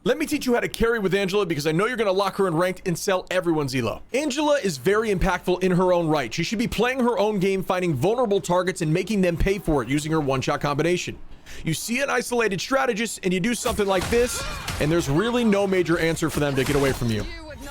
Let me teach you how to carry with Angela because I know you're going to lock her in ranked and sell everyone's elo. Angela is very impactful in her own right. She should be playing her own game, finding vulnerable targets and making them pay for it using her one-shot combination. You see an isolated strategist and you do something like this, and there's really no major answer for them to get away from you.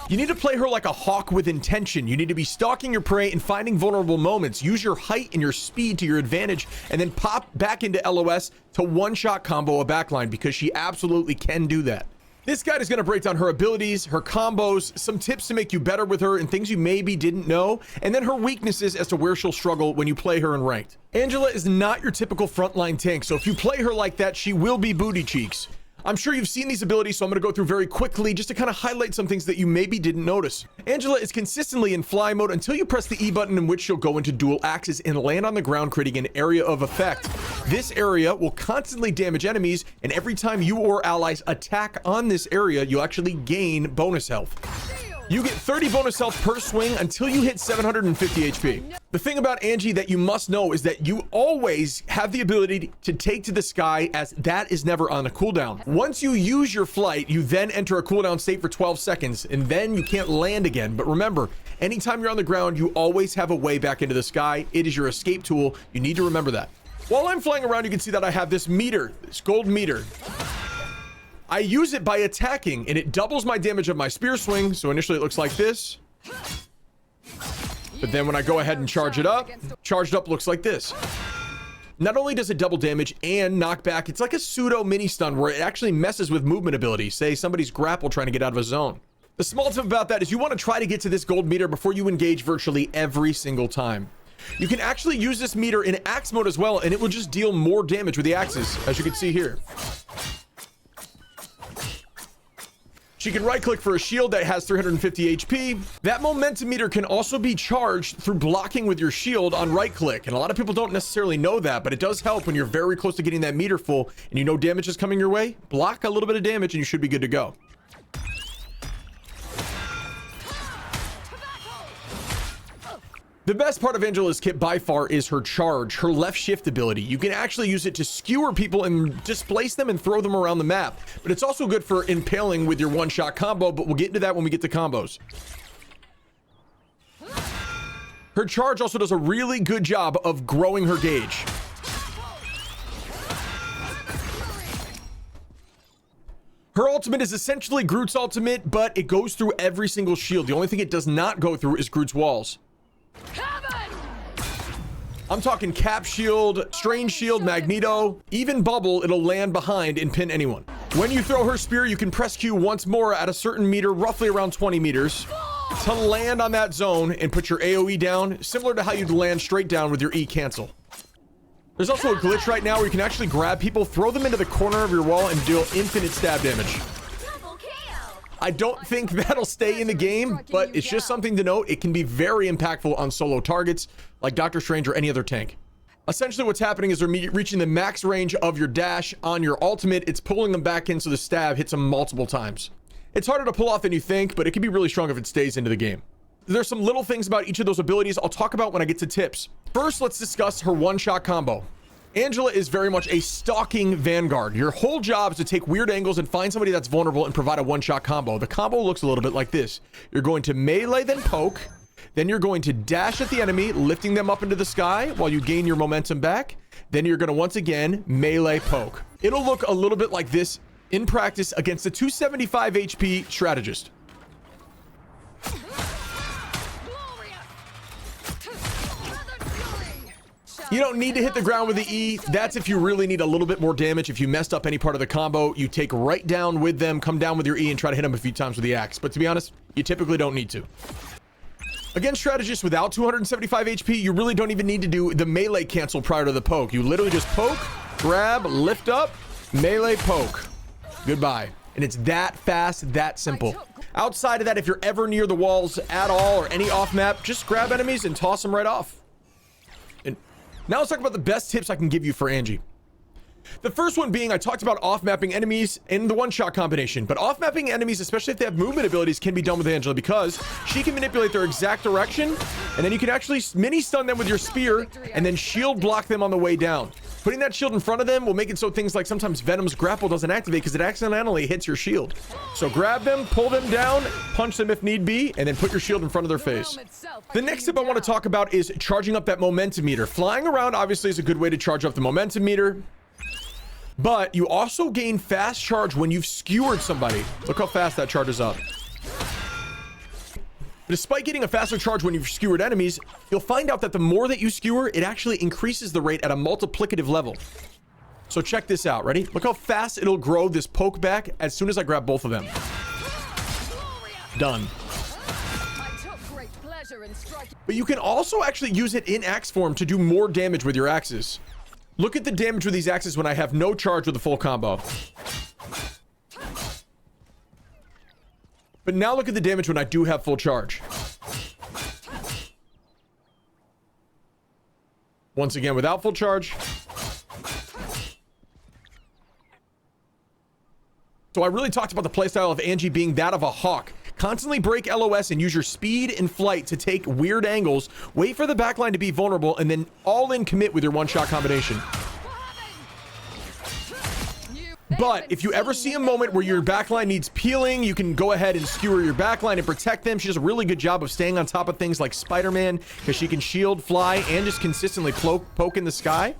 You need to play her like a hawk with intention. You need to be stalking your prey and finding vulnerable moments. Use your height and your speed to your advantage, and then pop back into LOS to one-shot combo a backline because she absolutely can do that. This guide is going to break down her abilities, her combos, some tips to make you better with her and things you maybe didn't know, and then her weaknesses as to where she'll struggle when you play her in ranked. Angela is not your typical frontline tank, so if you play her like that, she will be booty cheeks. I'm sure you've seen these abilities, so I'm going to go through very quickly just to kind of highlight some things that you maybe didn't notice. Angela is consistently in fly mode until you press the E button, in which she'll go into dual axes and land on the ground, creating an area of effect. This area will constantly damage enemies, and every time you or allies attack on this area, you'll actually gain bonus health. You get 30 bonus health per swing until you hit 750 HP. The thing about Angie that you must know is that you always have the ability to take to the sky, as that is never on a cooldown. Once you use your flight, you then enter a cooldown state for 12 seconds, and then you can't land again. But remember, anytime you're on the ground, you always have a way back into the sky. It is your escape tool. You need to remember that. While I'm flying around, you can see that I have this meter, this gold meter. I use it by attacking, and it doubles my damage of my spear swing. So initially it looks like this, but then when I go ahead and charge it up, charged up looks like this. Not only does it double damage and knock back, it's like a pseudo mini stun where it actually messes with movement ability. Say somebody's grapple trying to get out of a zone. The small tip about that is you want to try to get to this gold meter before you engage virtually every single time. You can actually use this meter in axe mode as well, and it will just deal more damage with the axes, as you can see here. She can right click for a shield that has 350 HP. That momentum meter can also be charged through blocking with your shield on right click. And a lot of people don't necessarily know that, but it does help when you're very close to getting that meter full and you know damage is coming your way. Block a little bit of damage and you should be good to go. The best part of Angela's kit by far is her charge, her left shift ability. You can actually use it to skewer people and displace them and throw them around the map. But it's also good for impaling with your one-shot combo, but we'll get into that when we get to combos. Her charge also does a really good job of growing her gauge. Her ultimate is essentially Groot's ultimate, but it goes through every single shield. The only thing it does not go through is Groot's walls. I'm talking Cap Shield, Strange Shield, Magneto, even Bubble, it'll land behind and pin anyone. When you throw her spear, you can press Q once more at a certain meter, roughly around 20 meters, to land on that zone and put your AoE down, similar to how you'd land straight down with your E cancel. There's also a glitch right now where you can actually grab people, throw them into the corner of your wall, and deal infinite stab damage. I don't think that'll stay in the game, but it's just something to note. It can be very impactful on solo targets like Doctor Strange or any other tank. Essentially what's happening is they're reaching the max range of your dash on your ultimate. It's pulling them back in so the stab hits them multiple times. It's harder to pull off than you think, but it can be really strong if it stays into the game. There's some little things about each of those abilities I'll talk about when I get to tips. First, let's discuss her one-shot combo. Angela is very much a stalking vanguard. Your whole job is to take weird angles and find somebody that's vulnerable and provide a one-shot combo. The combo looks a little bit like this. You're going to melee, then poke. Then you're going to dash at the enemy, lifting them up into the sky while you gain your momentum back. Then you're going to once again melee poke. It'll look a little bit like this in practice against a 275 HP strategist. You don't need to hit the ground with the E. That's if you really need a little bit more damage. If you messed up any part of the combo, you take right down with them, come down with your E, and try to hit them a few times with the axe. But to be honest, you typically don't need to. Against strategists without 275 HP, you really don't even need to do the melee cancel prior to the poke. You literally just poke, grab, lift up, melee poke. Goodbye. And it's that fast, that simple. Outside of that, if you're ever near the walls at all or any off map, just grab enemies and toss them right off. And now let's talk about the best tips I can give you for Angie. The first one being, I talked about off-mapping enemies in the one-shot combination, but off-mapping enemies, especially if they have movement abilities, can be done with Angela because she can manipulate their exact direction, and then you can actually mini-stun them with your spear and then shield block them on the way down. Putting that shield in front of them will make it so things like sometimes Venom's grapple doesn't activate because it accidentally hits your shield. So grab them, pull them down, punch them if need be, and then put your shield in front of their face. The next tip I want to talk about is charging up that momentum meter. Flying around obviously is a good way to charge up the momentum meter, but you also gain fast charge when you've skewered somebody. Look how fast that charges up. Despite getting a faster charge when you've skewered enemies, you'll find out that the more that you skewer, it actually increases the rate at a multiplicative level. So check this out. Ready? Look how fast it'll grow this poke back as soon as I grab both of them. Done. But you can also actually use it in axe form to do more damage with your axes. Look at the damage with these axes when I have no charge with the full combo. But now look at the damage when I do have full charge. Once again, without full charge. So I really talked about the playstyle of Angie being that of a hawk. Constantly break LOS and use your speed and flight to take weird angles, wait for the backline to be vulnerable, and then all in commit with your one-shot combination. But if you ever see a moment where your backline needs peeling, you can go ahead and skewer your backline and protect them. She does a really good job of staying on top of things like Spider-Man because she can shield, fly, and just consistently poke in the sky.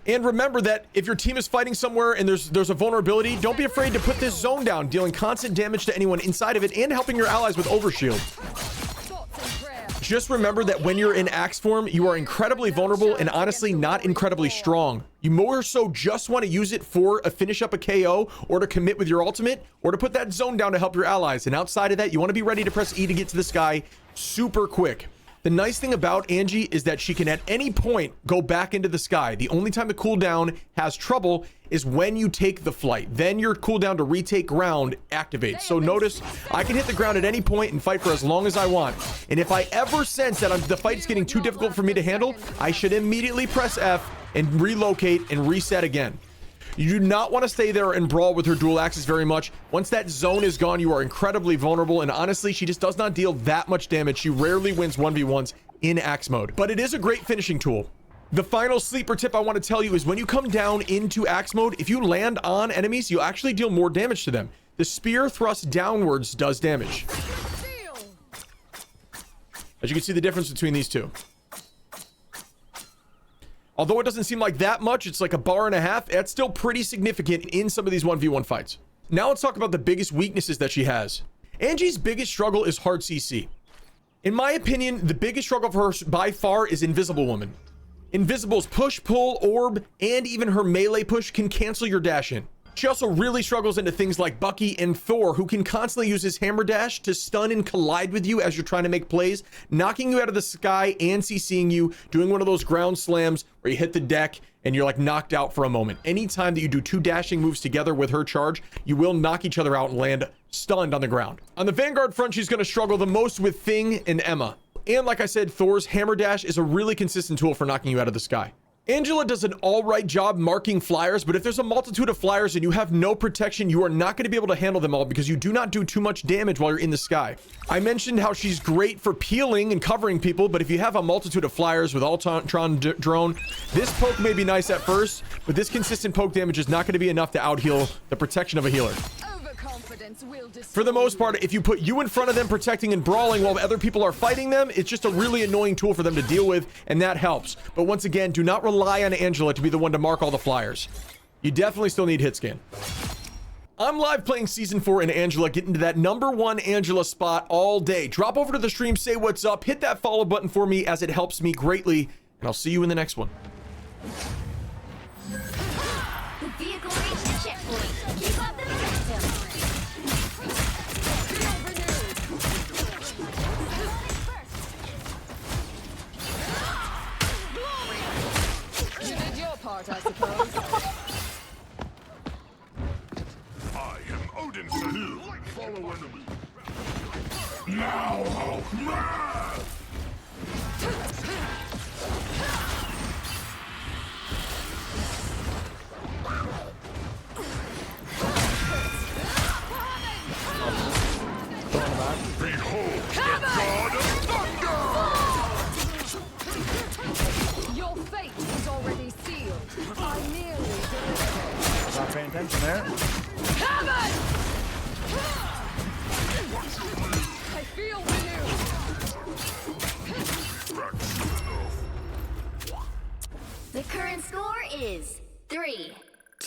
And remember that if your team is fighting somewhere and there's a vulnerability, don't be afraid to put this zone down, dealing constant damage to anyone inside of it and helping your allies with overshield. Just remember that when you're in axe form, you are incredibly vulnerable and honestly not incredibly strong. You more so just want to use it for a finish up a KO or to commit with your ultimate or to put that zone down to help your allies. And outside of that, you want to be ready to press E to get to the sky super quick. The nice thing about Angie is that she can at any point go back into the sky. The only time the cooldown has trouble is when you take the flight. Then your cooldown to retake ground activates. So notice I can hit the ground at any point and fight for as long as I want. And if I ever sense that the fight's getting too difficult for me to handle, I should immediately press F and relocate and reset again. You do not want to stay there and brawl with her dual axes very much. Once that zone is gone, you are incredibly vulnerable, and honestly, she just does not deal that much damage. She rarely wins 1v1s in axe mode, but it is a great finishing tool. The final sleeper tip I want to tell you is when you come down into axe mode, if you land on enemies, you'll actually deal more damage to them. The spear thrust downwards does damage. As you can see the difference between these two. Although it doesn't seem like that much, it's like a bar and a half, that's still pretty significant in some of these 1v1 fights. Now let's talk about the biggest weaknesses that she has. Angie's biggest struggle is hard CC. In my opinion, the biggest struggle for her by far is Invisible Woman. Invisible's push, pull, orb, and even her melee push can cancel your dash in. She also really struggles into things like Bucky and Thor, who can constantly use his hammer dash to stun and collide with you as you're trying to make plays, knocking you out of the sky and CCing you, doing one of those ground slams where you hit the deck and you're like knocked out for a moment. Anytime that you do two dashing moves together with her charge, you will knock each other out and land stunned on the ground. On the Vanguard front, she's going to struggle the most with Thing and Emma. And like I said, Thor's hammer dash is a really consistent tool for knocking you out of the sky. Angela does an all right job marking flyers, but if there's a multitude of flyers and you have no protection, you are not going to be able to handle them all because you do not do too much damage while you're in the sky. I mentioned how she's great for peeling and covering people, but if you have a multitude of flyers with Ultron drone, this poke may be nice at first, but this consistent poke damage is not going to be enough to out-heal the protection of a healer. For the most part, if you put you in front of them protecting and brawling while other people are fighting them, it's just a really annoying tool for them to deal with, and that helps. But once again, do not rely on Angela to be the one to mark all the flyers. You definitely still need hit scan. I'm live playing Season 4 in Angela, getting to that #1 Angela spot all day. Drop over to the stream, say what's up, hit that follow button for me as it helps me greatly, and I'll see you in the next one. The vehicle reached the checkpoint. Keep up the momentum. You did your part, I suppose. I am Odin's son. Follow enemy. Now, Hulk, attention there. Have it! I feel renewed. The current score is 3